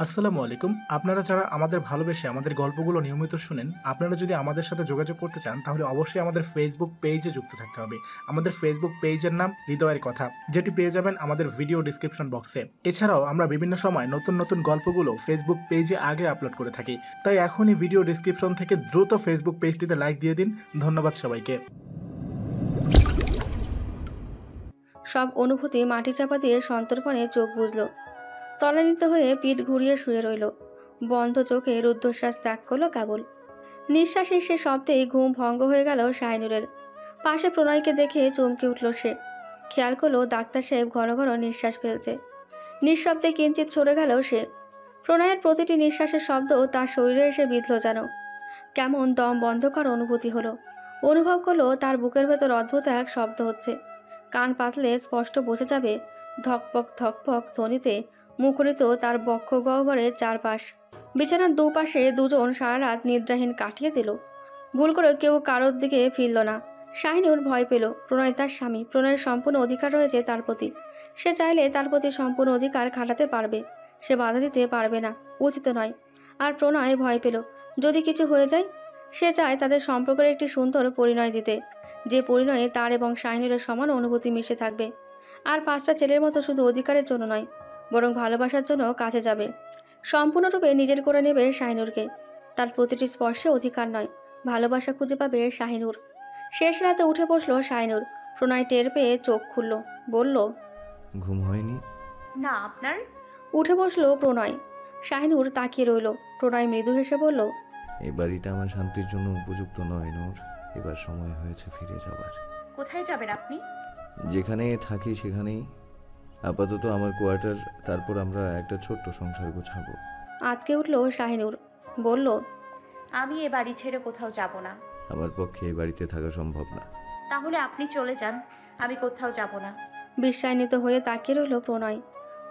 আসসালামু আলাইকুম। আপনারা যারা আমাদের ভালোবেসে আমাদের গল্পগুলো নিয়মিত শুনেন, আপনারা যদি আমাদের সাথে যোগাযোগ করতে চান তাহলে অবশ্যই আমাদের ফেসবুক পেজে যুক্ত থাকতে হবে। আমাদের ফেসবুক পেজের নাম হৃদয়ের কথা, যেটি পেয়ে যাবেন আমাদের ভিডিও ডিসক্রিপশন বক্সে। এছাড়াও আমরা বিভিন্ন সময় নতুন নতুন গল্পগুলো ফেসবুক পেজে আগে আপলোড করে থাকি, তাই এখনই ভিডিও ডিসক্রিপশন থেকে দ্রুত ফেসবুক পেজটিতে লাইক দিয়ে দিন। ধন্যবাদ সবাইকে। সব অনুভূতি মাটি চাপা দিয়ে সন্তর্পণে চোখ বুঝল। তলানিত হয়ে পিঠ ঘুরিয়ে শুয়ে রইল। বন্ধ চোখে রুদ্ধশ্বাস ত্যাগ করলো কেবল। নিঃশ্বাসে সে শব্দেই ঘুম ভঙ্গ হয়ে গেল শাহিনুরের। পাশে প্রণয়কে দেখে চমকে উঠল সে। খেয়াল করলো ডাক্তার সাহেব ঘন ঘন নিঃশ্বাস ফেলছে। নিঃশব্দে কিঞ্চিত সরে গেল সে। প্রণয়ের প্রতিটি নিঃশ্বাসের শব্দ তার শরীরে এসে বিঁধল যেন। কেমন দম বন্ধ করা অনুভূতি হলো। অনুভব করলো তার বুকের ভেতর অদ্ভুত এক শব্দ হচ্ছে। কান পাতলে স্পষ্ট বোঝা যাবে ধকপক ধকপক ধ্বনিতে মুখরিত তার বক্ষ গহ্বরের চারপাশ। বিছানার দুপাশে দুজন সারা রাত নিদ্রাহীন কাটিয়ে দিল। ভুল করে কেউ কারোর দিকে ফিরল না। শাহিনুর ভয় পেল। প্রণয় তার স্বামী, প্রণয়ের সম্পূর্ণ অধিকার রয়েছে তার প্রতি। সে চাইলে তার প্রতি সম্পূর্ণ অধিকার খাটাতে পারবে। সে বাধা দিতে পারবে না, উচিত নয়। আর প্রণয় ভয় পেল যদি কিছু হয়ে যায়। সে চায় তাদের সম্পর্কের একটি সুন্দর পরিণয় দিতে, যে পরিণয়ে তার এবং শাহিনুরের সমান অনুভূতি মিশে থাকবে। আর 5টা ছেলের মতো শুধু অধিকারের জন্য নয়, বরং ভালোবাসার জন্য কাছে যাবে। সম্পূর্ণরূপে নিজের করে নেবে শাহিনুরকে। তার প্রতিটি স্পর্শে অধিকার নয়, ভালোবাসা খুঁজে পাবে শাহিনুর। শেষ রাতে উঠে বসলো শাহিনুর। প্রণয় টের পেয়ে চোখ খুলল, বলল, ঘুম হয়নি? না আপনার? উঠে বসলো প্রণয়। শাহিনুর তাকিয়ে রইল। প্রণয় মৃদু হেসে বলল, এই বাড়িটা আমার শান্তির জন্য উপযুক্ত নয় নূর। এবার সময় হয়েছে ফিরে যাবার। কোথায় যাবেন আপনি? যেখানে থাকি সেখানেই। আপাতত আমার কোয়ার্টার, তারপর আমরা একটা ছোট্ট সংসার গোছাবো। আঁতকে উঠল শাহিনুর, বলল, আমি এ বাড়ি ছেড়ে কোথাও যাব না। আমার পক্ষে এই বাড়িতে থাকা সম্ভব না। তাহলে আপনি চলে যান, আমি কোথাও যাব না। বিস্ময়ান্বিত হয়ে তাকিয়ে রইল প্রণয়।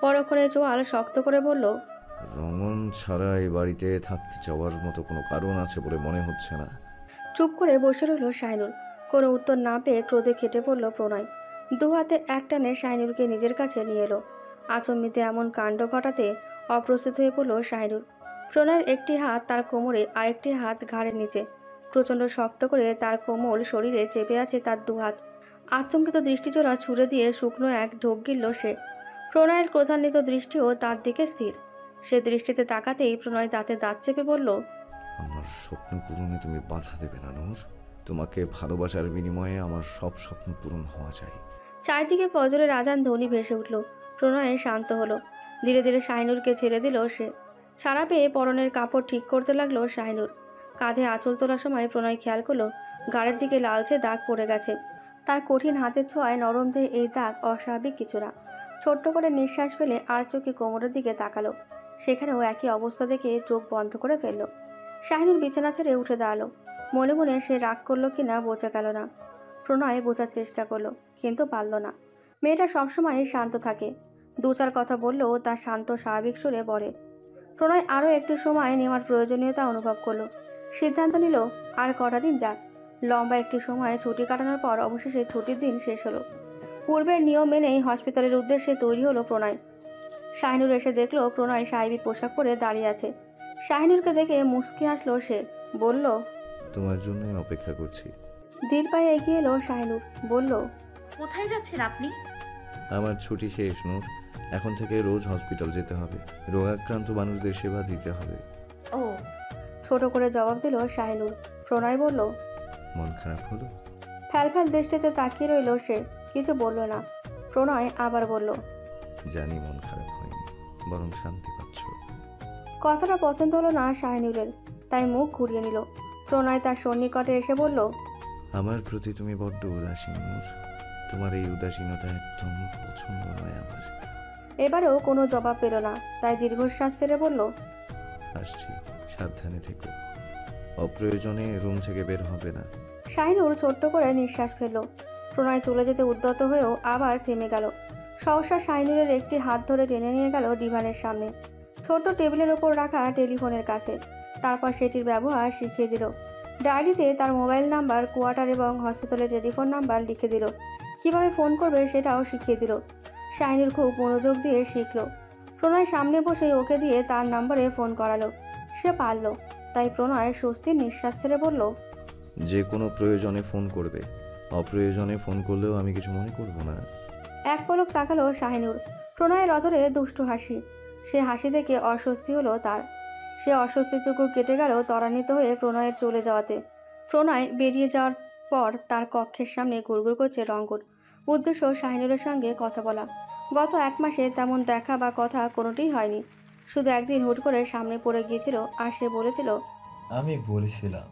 পরক্ষণে চোয়াল শক্ত করে বলল, রঙন ছাড়া এই বাড়িতে থাকতে যাওয়ার মতো কোনো কারণ আছে বলে মনে হচ্ছে না। চুপ করে বসে রইল শাহিনুর। কোনো উত্তর না পেয়ে ক্রোধে কেটে পড়ল প্রণয়। দু হাতে এক টানে শাহিনুরকে নিজের কাছে নিয়ে এলো। আচম্বিতে এমন কাণ্ড ঘটাতে অপ্রস্তুত হয়ে পড়ল শাহিনুর। প্রণয়ের একটি হাত তার কোমরে, আরেকটি হাত ঘাড়ের নিচে। প্রচণ্ড শক্ত করে তার কোমল শরীরে চেপে আছে তার দু হাত। আতঙ্কিত দৃষ্টিজোড়া ছুড়ে দিয়ে শুকনো এক ঢোক গিলল সে। প্রণয়ের ক্রোধান্বিত দৃষ্টিও তার দিকে স্থির। সে দৃষ্টিতে তাকাতেই প্রণয় দাঁতে দাঁত চেপে বলল, আমার স্বপ্ন পূরণে তুমি বাধা দেবে না নূর। তোমাকে ভালোবাসার বিনিময়ে আমার সব স্বপ্ন পূরণ হওয়া চাই। চারিদিকে ফজরের আজান ধ্বনি ভেসে উঠল। প্রণয়ে শান্ত হলো। ধীরে ধীরে শাহিনুরকে ছেড়ে দিল সে। ছাড়া পেয়ে পরনের কাপড় ঠিক করতে লাগলো শাহিনুর। কাঁধে আঁচল তোলার সময় প্রণয় খেয়াল করলো গাড়ির দিকে লালচে দাগ পড়ে গেছে। তার কঠিন হাতের ছোঁয়ায় নরম দেহে এই দাগ অস্বাভাবিক কিছু না। ছোট্ট করে নিঃশ্বাস ফেলে আর চোখে কোমরের দিকে তাকালো। সেখানেও একই অবস্থা দেখে চোখ বন্ধ করে ফেলল। শাহিনুর বিছানা ছেড়ে উঠে দাঁড়ালো। মনে মনে সে রাগ করলো কিনা বোঝা গেল না। প্রণয় বোঝার চেষ্টা করলো, কিন্তু পারল না। মেয়েটা সবসময় শান্ত থাকে। 2-4 কথা বললেও তার শান্ত স্বাভাবিক সুরে বলে। প্রণয় আরও একটু সময় নেওয়ার প্রয়োজনীয়তা অনুভব করলো। সিদ্ধান্ত নিল আর কটা দিন যাক। লম্বা একটি সময় ছুটি কাটানোর পর অবশেষে ছুটির দিন শেষ হলো। পূর্বের নিয়ম মেনেই হসপিটালের উদ্দেশ্যে তৈরি হলো প্রণয়। শাহিনুর এসে দেখলো প্রণয় সাহেবী পোশাক পরে দাঁড়িয়ে আছে। শাহিনুরকে দেখে মুচকি হাসলো সে, বলল, তোমার জন্যই অপেক্ষা করছি। ধীর পায়ে এগিয়ে এলো শাহিনুর, বলল, কোথায় যাচ্ছেন আপনি? আমার ছুটি শেষ নূর। এখন থেকে রোজ হসপিটাল যেতে হবে। রোগাক্রান্ত মানুষদের সেবা দিতে হবে। ও, ছোট করে জবাব দিল শাহিনুর। প্রণয় বলল, মন খারাপ হলো? ফ্যালফ্যাল দৃষ্টিতে তাকিয়ে রইল সে, কিছু বলল না। প্রণয় আবার বলল, জানি মন খারাপ হয়নি, বরং শান্তি পাচ্ছ। কথাটা পছন্দ হলো না শাহিনুরের, তাই মুখ ঘুরিয়ে নিল। প্রণয় তার সন্নিকটে এসে বলল, আমার প্রতি তুমি বড্ড উদাসীন নূর। তোমার এই উদাসীনতা একদম পছন্দ নয় আমার। এবারেও কোনো জবাব পেল না, তাই দীর্ঘশ্বাস ছেড়ে বলল, আসছি, সাবধানে থেকো। অপ্রয়োজনে রুম থেকে বের হবে না। শাহিনুর ছোট্ট করে নিঃশ্বাস ফেলল। প্রণয় চলে যেতে উদ্যত হয়েও আবার থেমে গেল। সহসা শাহিনুরের একটি হাত ধরে টেনে নিয়ে গেল ডিভানের সামনে, ছোট্ট টেবিলের ওপর রাখা টেলিফোনের কাছে। তারপর সেটির ব্যবহার শিখিয়ে দিল। ডায়েরিতে তার মোবাইল নাম্বার, কোয়ার্টার এবং হসপিটালের টেলিফোন নাম্বার লিখে দিল। কিভাবে ফোন করবে সেটাও শিখিয়ে দিল। শাহিনুর খুব মনোযোগ দিয়ে শিখল। প্রণয় সামনে বসে ওকে দিয়ে তার নম্বরে ফোন করালো। সে পারল, তাই প্রণয় স্বস্তির নিঃশ্বাস ছেড়ে বলল, যে কোনো প্রয়োজনে ফোন করবে, অপ্রয়োজনে ফোন করলেও আমি কিছু মনে করব না। এক পলক তাকালো শাহিনুর। প্রণয়ের অধরে দুষ্টু হাসি। সে হাসি দেখে অস্বস্তি হলো তার। সে অস্বস্তিটুকু কেটে গেল ত্বরান্বিত হয়ে প্রণয়ের চলে যাওয়াতে। প্রণয় বেরিয়ে যাওয়ার পর তার কক্ষের সামনে ঘুরঘুর করছে রঙ্গন। উদ্দেশ্য শাহিনুরের সঙ্গে কথা বলা। গত 1 মাসে তেমন দেখা বা কথা কোনোটিই হয়নি। শুধু একদিন হুট করে সামনে পড়ে গিয়েছিল আর সে বলেছিল, আমি বলেছিলাম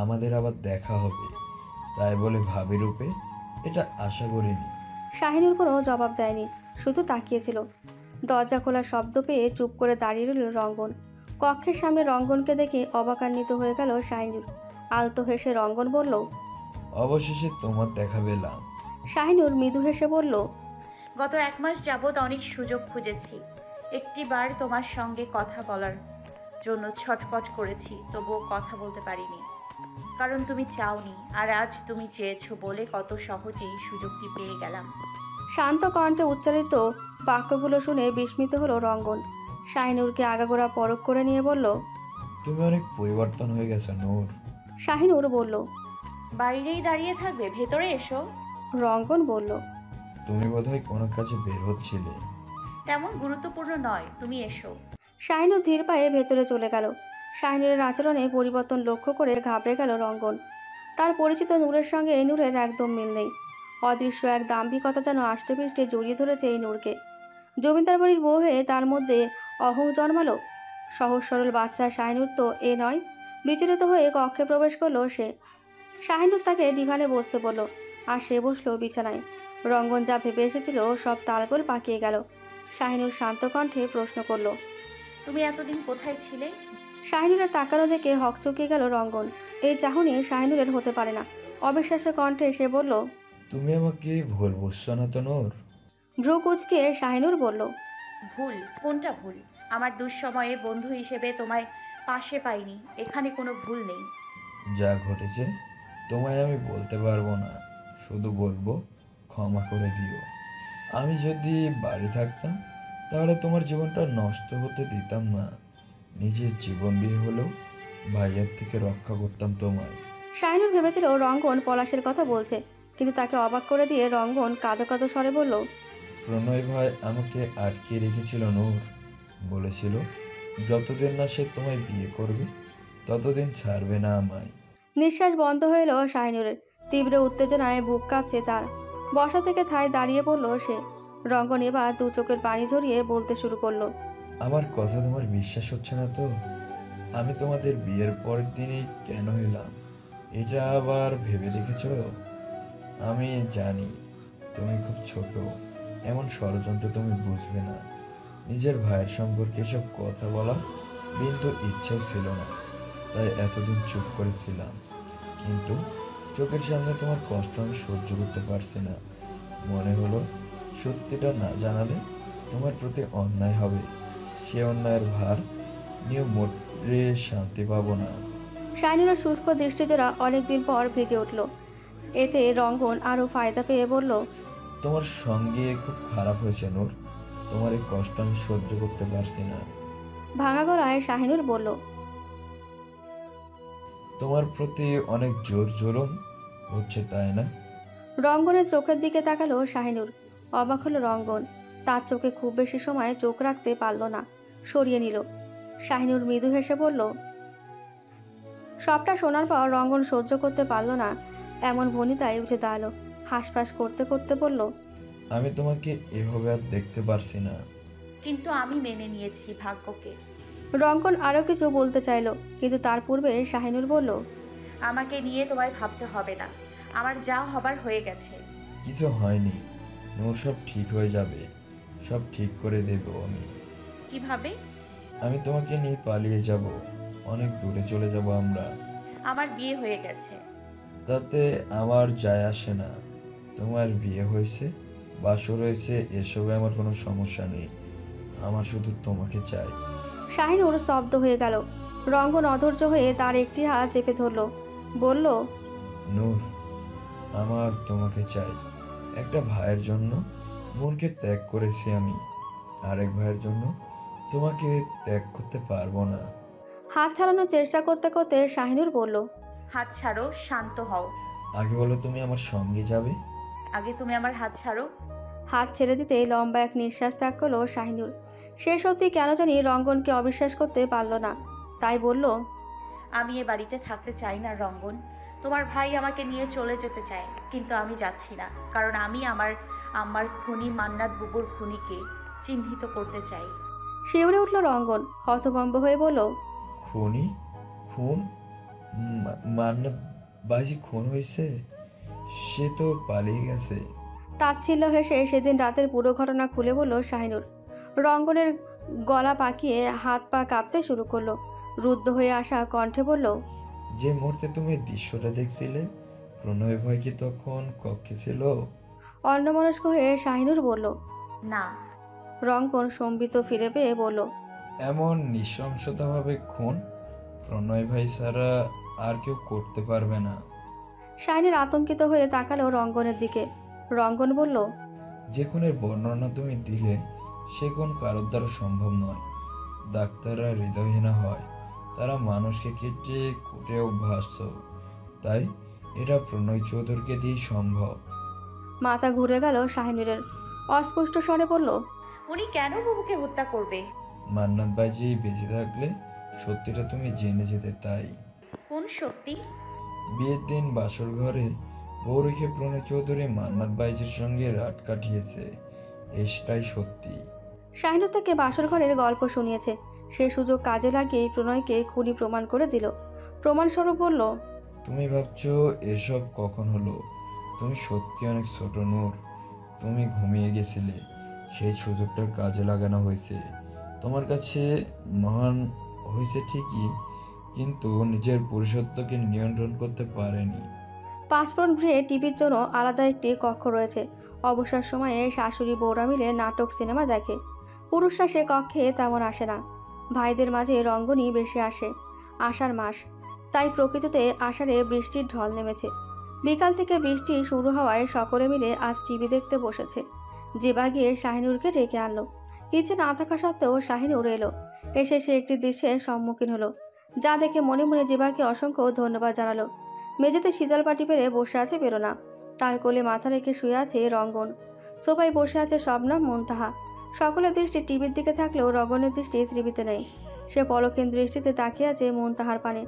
আমাদের আবার দেখা হবে, তাই বলে ভাবি রূপে এটা আশা করিনি। শাহিনুর কোনো জবাব দেয়নি, শুধু তাকিয়েছিল। দরজা খোলার শব্দ পেয়ে চুপ করে দাঁড়িয়ে রইল রঙ্গন। কক্ষের সামনে রঙ্গনকে দেখে অবাকান্বিত হয়ে গেল শাহিনুর। আলতো হেসে রঙ্গন বলল, অবশেষে তোমার দেখা পেলাম। শাহিনুর মৃদু হেসে বলল, গত 1 মাস যাবৎ অনেক সুযোগ খুঁজেছি, একটিবার তোমার সঙ্গে কথা বলার জন্য ছটফট করেছি, তবুও কথা বলতে পারিনি, কারণ তুমি চাওনি। আর আজ তুমি চেয়েছো বলে কত সহজেই সুযোগটি পেয়ে গেলাম। শান্ত কণ্ঠে উচ্চারিত বাক্যগুলো শুনে বিস্মিত হলো রঙ্গন। শাহিনুরকে আগাগোড়া পরখ করে নিয়ে বলল, তুমি অনেক পরিবর্তন হয়ে গেছো নূর। শাহিনুর বলল। বাইরেই দাঁড়িয়ে থাকবে, ভেতরে এসো। রঙ্গন বলল, তুমি বোধহয় কোনো কাজে বের হচ্ছিলে। তেমন গুরুত্বপূর্ণ নয়, তুমি এসো। শাহিনুর ধীর পায়ে ভেতরে চলে গেল। শাহিনুরের আচরণে পরিবর্তন লক্ষ্য করে ঘাবড়ে গেল রঙ্গন। তার পরিচিত নূরের সঙ্গে এই নূরের একদম মিল নেই। অদৃশ্য এক দাম্ভিকতা যেন আষ্টেপৃষ্টে জড়িয়ে ধরেছে এই নূরকে। জমিদার বাড়ির বউ হয়ে তার মধ্যে অহং জন্মালো। সহজ সরল বাচ্চা শাহিনুর তো এ নয়। বিচলিত হয়ে কক্ষে প্রবেশ করলো সে। শাহিনুর তাকে ডিভানে বসতে বলল, আর সে বসলো বিছানায়। রঙ্গন যা ভেবে এসেছিল সব তালগোল পাকিয়ে গেল। শাহিনুর শান্ত কণ্ঠে প্রশ্ন করল, তুমি এতদিন কোথায় ছিলে? শাহিনুরের তাকানো দেখে হকচকিয়ে গেল রঙ্গন। এই চাহনি শাহিনুরের হতে পারে না। অবিশ্বাস্য কণ্ঠে সে বলল, তুমি আমাকে ভুল বুঝছো না তো নূর? ভ্রু কুঁচকে শাহিনুর বলল, ভুল? কোনটা ভুল? আমার দুঃসময়ে বন্ধু হিসেবে তোমায় পাশে পাইনি, এখানে কোনো ভুল নেই। যা ঘটেছে তোমায় আমি বলতে পারবো না, শুধু বলবো ক্ষমা করে দিও। আমি যদি বাড়ি থাকতাম তাহলে তোমার জীবনটা নষ্ট হতে দিতাম না। নিজের জীবন দিয়ে হলেও ভাইয়ের থেকে রক্ষা করতাম তোমায়। শাহিনুর ভেবেছিল রঙ্গন পলাশের কথা বলছে, কিন্তু তাকে অবাক করে দিয়ে রঙ্গন কাঁদো কাঁদো স্বরে বলল, প্রণয় ভাই আমাকে আটকে রেখেছিল নূর। বলেছিল যতদিন না সে তোমায় বিয়ে করবে ততদিন ছাড়বে না আমায়। নিঃশ্বাস বন্ধ হয়ে এলো শাহিনুরের। তীব্র উত্তেজনায় বুক কাঁপছে তার। বসা থেকে ঠায় দাঁড়িয়ে পড়ল সে। রঙ্গন এবার 2 চোখের পানি ঝরিয়ে বলতে শুরু করলো, আমার কথা তোমার বিশ্বাস হচ্ছে না তো? আমি তোমাদের বিয়ের পরের দিনই কেন এলাম এটা আবার ভেবে দেখেছো? আমি জানি তুমি খুব ছোট, এমন ষড়যন্ত্র তুমি বুঝবে না। নিজের ভাইয়ের সম্পর্কে এসব কথা বলা বিন্দু ইচ্ছেও ছিল না, তাই এতদিন চুপ করেছিলাম। কিন্তু চোখের সামনে তোমার কষ্ট আমি সহ্য করতে পারছি না। মনে হলো সত্যিটা না জানালে তোমার প্রতি অন্যায় হবে। সে অন্যায়ের ভার নিয়ে মোটে শান্তি পাবো না। শাহিনুরের শুষ্ক দৃষ্টিজোড়া অনেকদিন পর ভিজে উঠল। এতে রঙ্গন আরও ফায়দা পেয়ে বলল, তোমার সঙ্গে খুব খারাপ হয়েছে নূর। তোমার এই কষ্ট আমি সহ্য করতে পারছি না। ভাঙা গলায় শাহিনুর বলল, তোমার প্রতি অনেক জোর জুলুম হচ্ছে তাই না? রঙ্গনের চোখের দিকে তাকালো শাহিনুর। অবাক হলো রঙ্গন। তার চোখে খুব বেশি সময় চোখ রাখতে পারল না, সরিয়ে নিল। শাহিনুর মৃদু হেসে বলল, সবটা শোনার পর রঙ্গন সহ্য করতে পারল না এমন ভনিতায় উঠে দাঁড়ালো। হাঁসফাঁস করতে করতে বলল, আমি তোমাকে এভাবে আর দেখতে পারছি না। কিন্তু আমি মেনে নিয়েছি ভাগ্যকে। রঙ্গন আরও কিছু বলতে চাইল, কিন্তু তার পূর্বে শাহিনুর বলল, আমাকে নিয়ে তোমায় ভাবতে হবে না, আমার যা হবার হয়ে গেছে। কিছু হয়নি নূর, সব ঠিক হয়ে যাবে। সব ঠিক করে দেবো আমি। কিভাবে? আমি তোমাকে নিয়ে পালিয়ে যাব, অনেক দূরে চলে যাব আমরা। আমার বিয়ে হয়ে গেছে। তাতে আমার যায় আসে না। তোমার বিয়ে হয়েছে, বাসর হয়েছে, এসবে আমার কোনো সমস্যা নেই। আমার শুধু তোমাকে চাই। শাহিনুর স্তব্ধ হয়ে গেল। রঙ্গন অধৈর্য হয়ে তার একটি হাত চেপে ধরল, বলল, নূর, আমার তোমাকে চাই। একটা ভাইয়ের জন্য বোনকে ত্যাগ করেছি আমি, আরেক ভাইয়ের জন্য তোমাকে ত্যাগ করতে পারবো না। হাত ছাড়ানোর চেষ্টা করতে করতে শাহিনুর বলল, হাত ছাড়ো, শান্ত হও। আগে বলো তুমি আমার সঙ্গে যাবে। আগে তুমি আমার হাত ছাড়ো। হাত ছেড়ে দিতে লম্বা এক নিঃশ্বাস ত্যাগ করলো শাহিনুর। শেষ অবধি কেন জানি রঙ্গনকে অবিশ্বাস করতে পারল না, তাই বলল, আমি এ বাড়িতে থাকতে চাই না রঙ্গন। তোমার ভাই আমাকে নিয়ে চলে যেতে চায়, কিন্তু আমি যাচ্ছি না, কারণ আমি আমার খুনি মান্নাত বুবুর খুনিকে চিহ্নিত করতে চাই। শিউরে উঠল রঙ্গন, হতভম্ব হয়ে বলল, খুনি? খুন? মান্নাত বাজি খুন হয়েছে? সে তো পালিয়ে গেছে। তাচ্ছিল্য হেসে সেদিন রাতের পুরো ঘটনা খুলে বলল শাহিনুর। রঙ্গনের গলা পাকিয়ে হাত পা কাঁপতে শুরু করলো। রুদ্ধ হয়ে আসা কণ্ঠে বলল, যে মুহূর্তে তুমি দৃশ্যটা দেখছিলে, প্রণয় ভয় কি তখন কক্ষে ছিল? অন্যমনস্ক হয়ে শাহিনুর বলল। না। রঙ্গন সম্বিত ফিরে পেয়ে বলল, এমন নৃশংসতাভাবে খুন প্রণয় ভাই ছাড়া আর কেউ করতে পারবে না। শাহিনুর আতঙ্কিত হয়ে তাকালো রঙ্গনের দিকে। রঙ্গন বলল, যে খুনের বর্ণনা তুমি দিলে সে খুন কারোর দ্বারা সম্ভব নয়। ডাক্তাররা হৃদয়হীনা হয়, তারা মানুষকে কেটে কুটে অভ্যস্ত, তাই এটা প্রণয় চৌধুরীকে দিয়েই সম্ভব। মাথা ঘুরে গেল শাহিনুরের। অস্পষ্ট স্বরে বলল, উনি কেন বুবুকে হত্যা করবে? মান্নাত বাজি বেঁচে থাকলে সত্যিটা তুমি জেনে যেতে, তাই। কোন সত্যি? বিয়ের দিন বাসর ঘরে বউ রেখে প্রণয় চৌধুরী মান্নাত বাইজির সঙ্গে রাত কাটিয়েছে, এটাই সত্যি। শাহিনুর তাকে বাসর ঘরের গল্প শুনিয়েছে। সে সুযোগ কাজে লাগিয়ে প্রণয়কে খুনি প্রমাণ করে দিল। প্রমাণস্বরূপ বলল, তুমি ভাবছো এসব কখন হলো? তুমি সত্যি অনেক ছোট নূর। তুমি ঘুমিয়ে গেছিলে, সেই সুযোগটা কাজে লাগানো হয়েছে। তোমার কাছে মহান হয়েছে ঠিকই, কিন্তু নিজের পুরুষত্বকে নিয়ন্ত্রণ করতে পারেনি। পাঁচফোড়ন গৃহে টিভির জন্য আলাদা একটি কক্ষ রয়েছে। অবসর সময়ে শাশুড়ি বউরা মিলে নাটক সিনেমা দেখে। পুরুষরা সে কক্ষে তেমন আসে না। ভাইদের মাঝে রঙ্গনই বেশি আসে। আষাঢ় মাস, তাই প্রকৃতিতে আষাঢ়ে বৃষ্টির ঢল নেমেছে। বিকাল থেকে বৃষ্টি শুরু হওয়ায় সকলে মিলে আজ টিভি দেখতে বসেছে। জেবা গিয়ে শাহিনুরকে ডেকে আনলো। ইচ্ছে না থাকা সত্ত্বেও শাহিনুর এলো। এসে সে একটি দৃশ্যের সম্মুখীন হলো, যা দেখে মনে মনে জেবাকে অসংখ্য ধন্যবাদ জানালো। মেঝেতে শীতল পাটি পেরে বসে আছে বেরোনা। তার কোলে মাথা রেখে শুয়ে আছে রঙ্গন। সোফায় বসে আছে শবনম, মুনতাহা। সকলের দৃষ্টি টিভির দিকে থাকলেও রঙ্গনের দৃষ্টি টিভিতে নেই। সে পলকের দৃষ্টিতে তাকিয়ে আছে মুনতাহার পানে,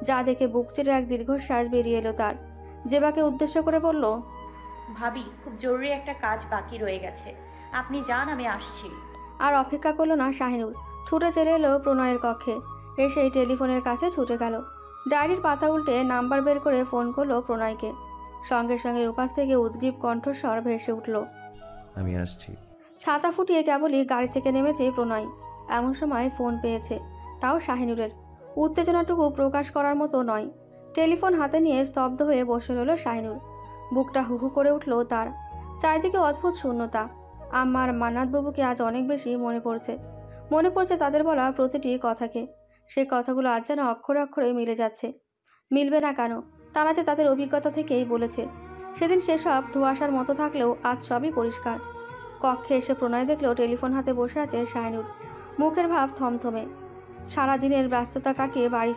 যা দেখে বুক চিরে এক দীর্ঘশ্বাস বেরিয়ে এলো তার। জেবাকে উদ্দেশ্য করে বলল, ভাবি, খুব জরুরি একটা কাজ বাকি রয়ে গেছে, আপনি যান, আমি আসছি। আর অপেক্ষা করলো না শাহিনুর। ছুটে চলে এলো প্রণয়ের কক্ষে। এসেই টেলিফোনের কাছে ছুটে গেল। ডায়েরির পাতা উল্টে নাম্বার বের করে ফোন করলো প্রণয়কে। সঙ্গে সঙ্গে উপাস থেকে উদ্গ্রীব কণ্ঠস্বর ভেসে উঠল, আমি আসছি। ছাতা ফুটিয়ে কেবলই গাড়ি থেকে নেমেছে প্রণয়। এমন সময় ফোন পেয়েছে, তাও শাহিনুরের। উত্তেজনাটুকু প্রকাশ করার মতো নয়। টেলিফোন হাতে নিয়ে স্তব্ধ হয়ে বসে রইল শাহিনুর। বুকটা হুহু করে উঠল তার। চারিদিকে অদ্ভুত শূন্যতা। আম্মার মান্নাতবাবুকে আজ অনেক বেশি মনে পড়ছে তাদের বলা প্রতিটি কথাকে। সে কথাগুলো আজ যেন অক্ষরে অক্ষরে মিলে যাচ্ছে। মিলবে না কেন? তারা যে তাদের অভিজ্ঞতা থেকেই বলেছে। সেদিন সেসব ধোঁয়াশার মতো থাকলেও আজ সবই পরিষ্কার। কক্ষে এসে প্রণয় দেখলেও টেলিফোন হাতে বসে আছে শাহিনুর। মুখের ভাব থমথমে। সারাদিনের ব্যস্ততা কাটিয়ে বাড়ি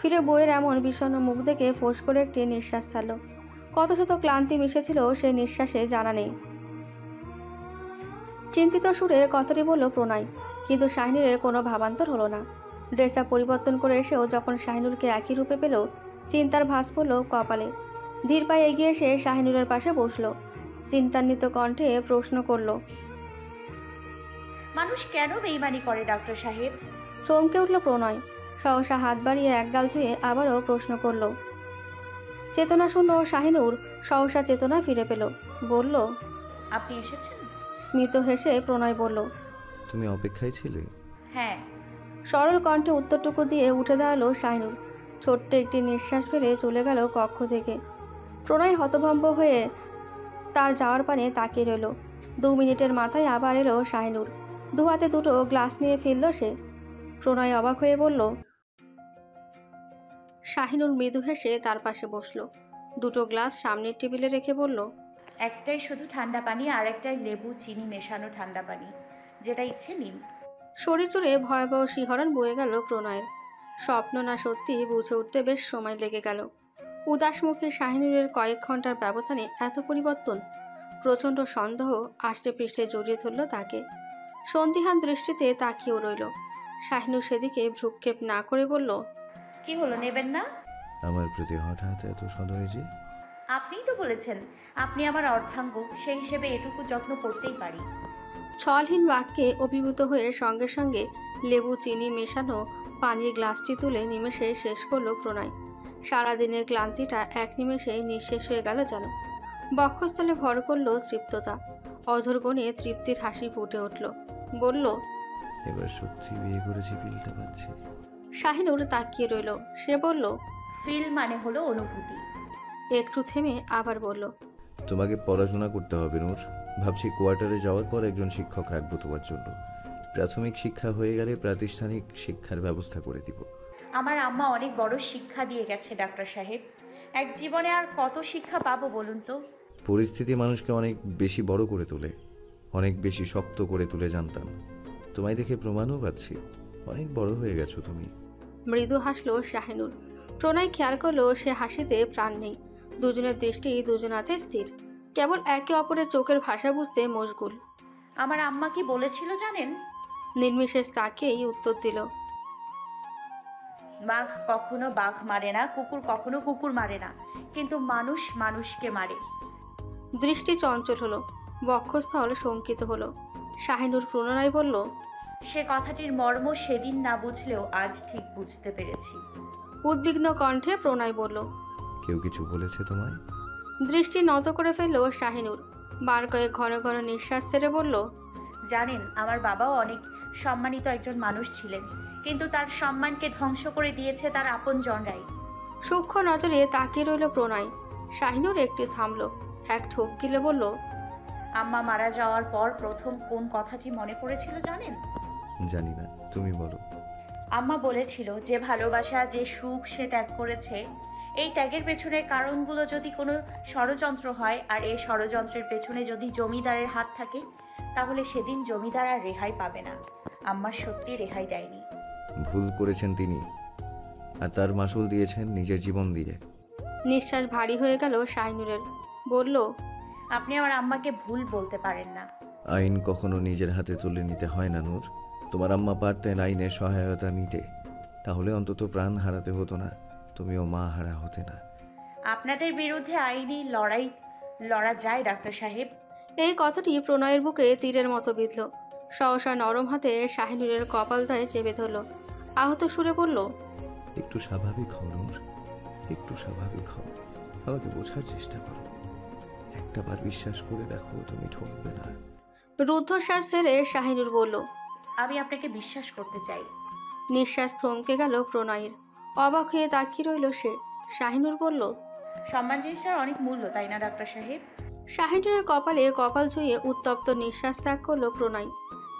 ফিরে বইয়ের এমন বিষণ্ণ মুখ দেখে ফোঁস করে একটি নিঃশ্বাস ছাড়ল। কত শত ক্লান্তি মিশেছিল সেই নিঃশ্বাসে জানা নেই। চিন্তিত সুরে কথাটি বলল প্রণয়, কিন্তু শাহিনুরের কোনো ভাবান্তর হলো না। ড্রেস আপ পরিবর্তন করে এসেও যখন শাহিনুরকে একই রূপে পেল, চিন্তার ভাঁজ পড়ল কপালে। ধীর পায়ে এগিয়ে এসে শাহিনুরের পাশে বসল। চিন্তান্বিত কণ্ঠে প্রশ্ন করল, মানুষ কেন বেইমানি করে ডাক্তার সাহেব? চমকে উঠল প্রণয়। সহসা হাত বাড়িয়ে একগাল ছুঁয়ে আবারও প্রশ্ন করল। চেতনাশূন্য শাহিনুর সহসা চেতনা ফিরে পেল। বলল, আপনি এসেছেন? স্মিত হেসে প্রণয় বলল, তুমি অপেক্ষায় ছিলে? হ্যাঁ। সরল কণ্ঠে উত্তরটুকু দিয়ে উঠে দাঁড়ালো শাহিনুর। ছোট্ট একটি নিঃশ্বাস ফেলে চলে গেল কক্ষ থেকে। প্রণয় হতভম্ব হয়ে তার যাওয়ার পানে তাকিয়ে রইল। 2 মিনিটের মাথায় আবার এলো শাহিনুর। দু হাতে দুটো গ্লাস নিয়ে ফেলল সে। প্রণয় অবাক হয়ে বলল। শাহিনুর মৃদু হেসে তার পাশে বসল। দুটো গ্লাস সামনের টেবিলে রেখে বলল, একটাই শুধু ঠান্ডা পানি আর একটাই লেবু চিনি মেশানো ঠান্ডা পানি, যেটা ইচ্ছে নিন। শরীর জুড়ে ভয়াবহ শিহরণ বয়ে গেল প্রণয়ের। স্বপ্ন না সত্যি বুঝে উঠতে বেশ সময় লেগে গেল। উদাসমুখী শাহিনুরের কয়েক ঘন্টার ব্যবধানে এত পরিবর্তন! প্রচণ্ড সন্দেহ আষ্টে পৃষ্ঠে জড়িয়ে ধরল তাকে। সন্দিহান দৃষ্টিতে তাকিয়েও রইল। শাহিনুর সেদিকে ভ্রুক্ষেপ না করে বলল, কি হলো, নেবেন না? আমার প্রতি হঠাৎ এত সদয় যে? আপনিই তো বলেছেন আপনি আমার অর্ধাঙ্গ, সেই হিসেবে এটুকু যত্ন করতেই পারি। ছলহীন বাক্যে অভিভূত হয়ে সঙ্গে সঙ্গে লেবু চিনি মেশানো পানির গ্লাসটি তুলে নিমেষে শেষ করল প্রণয়। সারাদিনের ক্লান্তিটা এক নিমেষে নিঃশেষ হয়ে গেল যেন। বক্ষস্থলে ভর করল তৃপ্ততা। অধরগণে তৃপ্তির হাসি ফুটে উঠল। বলল, এবার সত্যি বিয়ে করেছি ফিলটা পাচ্ছি। শাহিনুর তাকিয়ে রইল। সে বলল, ফিল মানে হলো অনুভূতি। একটু থেমে আবার বলল, তোমাকে পড়াশোনা করতে হবে নূর। ভাবছি কোয়ার্টারে যাওয়ার পর একজন শিক্ষক রাখবো তোমার জন্য। প্রাথমিক শিক্ষা হয়ে গেলে প্রাতিষ্ঠানিক শিক্ষার ব্যবস্থা করে দিব। আমার আম্মা অনেক বড় শিক্ষা দিয়ে গেছে ডাক্তার সাহেব। এক জীবনে আর কত শিক্ষা পাবো বলুন তো? পরিস্থিতি মানুষকে অনেক বেশি বড় করে তোলে, অনেক বেশি শক্ত করে তুলে জানতাম। তোমায় দেখে প্রমাণও পাচ্ছি, অনেক বড় হয়ে গেছো তুমি। মৃদু হাসল শাহিনুর। প্রণয় খেয়াল করলো সে হাসিতে প্রাণ নেই। দুজনের দৃষ্টি দুজনাতে স্থির, কেবল একে অপরের চোখের ভাষা বুঝতে মশগুল। আমার আম্মা কি বলেছিল জানেন? নির্বিশেষ তাকেই উত্তর দিল, বাঘ কখনো বাঘ মারে না, কুকুর কখনো কুকুর মারে না, কিন্তু মানুষ মানুষকে মারে। দৃষ্টি চঞ্চল হলো, বক্ষস্থল শঙ্কিত হলো। শাহিনুর পুনরায় বলল, সে কথাটির মর্ম সেদিন না বুঝলেও আজ ঠিক বুঝতে পেরেছি। উদ্বিগ্ন কণ্ঠে প্রণয় বলল, কেউ কিছু বলেছে তোমায়? দৃষ্টি নত করে ফেলল শাহিনুর। বার কয়েক ঘন ঘন নিঃশ্বাস ছেড়ে বলল, জানেন, আমার বাবাও অনেক সম্মানিত একজন মানুষ ছিলেন, কিন্তু তার সম্মানকে ধ্বংস করে দিয়েছে তার আপনজনরাই। সূক্ষ্ম নজরে তাকিয়ে রইল প্রণয়। শাহিনুর একটি থামল, এক ঠোক গিলে বলল, আম্মা মারা যাওয়ার পর প্রথম কোন কথাটি মনে পড়েছিল জানেন? জানি না, তুমি বলো। আম্মা বলেছিল যে ভালোবাসা, যে সুখ সে ত্যাগ করেছে, এই ত্যাগের পেছনের কারণগুলো যদি কোনো ষড়যন্ত্র হয়, আর এই ষড়যন্ত্রের পেছনে যদি জমিদারের হাত থাকে, তাহলে সেদিন জমিদার আর রেহাই পাবে না। আম্মা সত্যি রেহাই দেয়নি। ভুল করেছেন তিনি, আর তার মাসুল দিয়েছেন নিজের জীবন দিয়ে। নিঃশ্বাস ভারী হয়ে গেল শাহিনুরের। বলল, আপনি আমার আম্মাকে ভুল বলতে পারেন না। আইন কখনো নিজের হাতে তুলে নিতে হয় না নূর। তোমার আম্মা পারতেন আইনের সহায়তা নিতে, তাহলে অন্তত প্রাণ হারাতে হতো না, তুমিও মা হারা হতে না। আপনাদের বিরুদ্ধে আইনি লড়াই লড়া যায় ডাক্তার সাহেব। এই কথাটি প্রণয়ের বুকে তীরের মতো বিঁধল। সহসা নরম হাতে শাহিনুরের কপালদায় চেপে ধরল। আহত সুরে বলল, একটু স্বাভাবিক হও নূর, একটু স্বাভাবিক হও। আমাকে বোঝার চেষ্টা করো। একটাবার বিশ্বাস করে দেখো, তুমি ঠকবে না। রুদ্ধশ্বাস ছেড়ে শাহিনুর বলল, আমি আপনাকে বিশ্বাস করতে চাই। নিঃশ্বাস থমকে গেল প্রণয়ের। অবাক হয়ে তাকিয়ে রইল সে। শাহিনুর বলল, সম্মান জিনিসটার অনেক মূল্য, তাই না ডাক্তার সাহেব? শাহিনুরের কপালে কপাল ছুঁয়ে উত্তপ্ত নিঃশ্বাস ত্যাগ করল প্রণয়।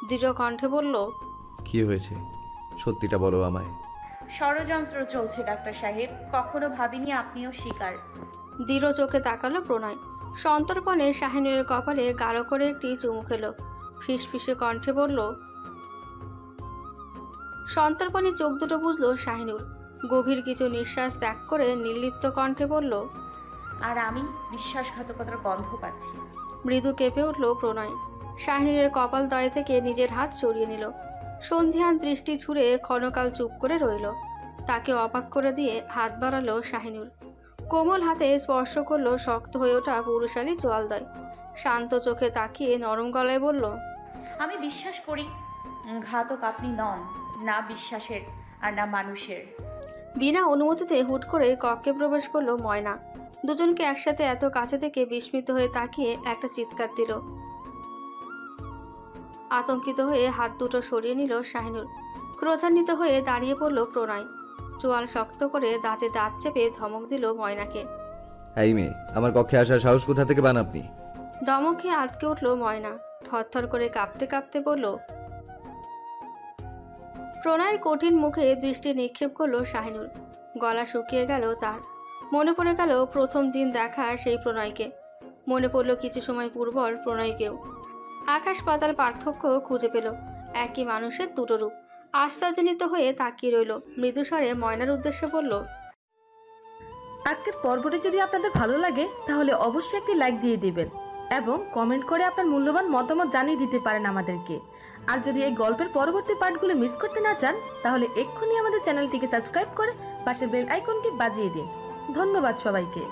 দৃঢ় কণ্ঠে বলল, কি হয়েছে সত্যিটা বলো আমায়। ষড়যন্ত্র চলছে ডাক্তার সাহেব, কখনো ভাবিনি আপনিও শিকার। দৃঢ় চোখে তাকালো প্রণয়। সন্তর্পণে শাহিনুরের কপালে গাঢ় করে একটি চুমু খেলো। ফিসফিসে কণ্ঠে বলল, সন্তর্পণে চোখ দুটো বুঝলো শাহিনুর। গভীর কিছু নিঃশ্বাস ত্যাগ করে নির্লিপ্ত কণ্ঠে বলল, আর আমি বিশ্বাসঘাতকতার গন্ধ পাচ্ছি। মৃদু কেঁপে উঠল প্রণয়। শাহিনুরের কপাল দয় থেকে নিজের হাত সরিয়ে নিল। সন্ধিহান দৃষ্টি ছুঁড়ে ক্ষণকাল চুপ করে রইল। তাকে অবাক করে দিয়ে হাত বাড়ালো শাহিনুর। কোমল হাতে স্পর্শ করলো শক্ত হয়ে ওঠা পুরুষালী চোয়ালদয়। শান্ত চোখে তাকিয়ে নরম গলায় বলল, আমি বিশ্বাস করি ঘাতক আপনি নন, না বিশ্বাসের আর না মানুষের। বিনা অনুমতিতে হুট করে কক্ষে প্রবেশ করলো ময়না। দুজনকে একসাথে এত কাছে থেকে বিস্মিত হয়ে তাকিয়ে একটা চিৎকার দিল। আতঙ্কিত হয়ে হাত দুটো সরিয়ে নিল শাহিনুর। ক্রোধান্বিত হয়ে দাঁড়িয়ে পড়ল প্রণয়। চোয়াল শক্ত করে দাঁতে দাঁত চেপে ধমক দিল ময়নাকে। এই মেয়ে, আমার কক্ষে আসার সাহস কোথা থেকে পান আপনি? ধমক খেয়ে আটকে উঠল ময়না। থরথর করে কাঁপতে কাঁপতে বলল। প্রণয়ের কঠিন মুখে দৃষ্টি নিক্ষেপ করলো শাহিনুর। গলা শুকিয়ে গেল তার। মনে পড়ে গেল প্রথম দিন দেখা সেই প্রণয়কে। মনে পড়ল কিছু সময় পূর্বর প্রণয়কেও। আকাশ পাতাল পার্থক্য খুঁজে পেল। একই মানুষের দুটো রূপ। আশ্চর্যজনিত হয়ে তাকিয়ে রইল। মৃদুস্বরে ময়নার উদ্দেশ্যে বলল, আজকের পর্বটি যদি আপনাদের ভালো লাগে তাহলে অবশ্যই একটি লাইক দিয়ে দিবেন এবং কমেন্ট করে আপনার মূল্যবান মতামত জানিয়ে দিতে পারেন আমাদেরকে। আর যদি এই গল্পের পরবর্তী পার্টগুলো মিস করতে না চান তাহলে এক্ষুনি আমাদের চ্যানেলটিকে সাবস্ক্রাইব করে পাশের বেল আইকনটি বাজিয়ে দিন। ধন্যবাদ সবাইকে।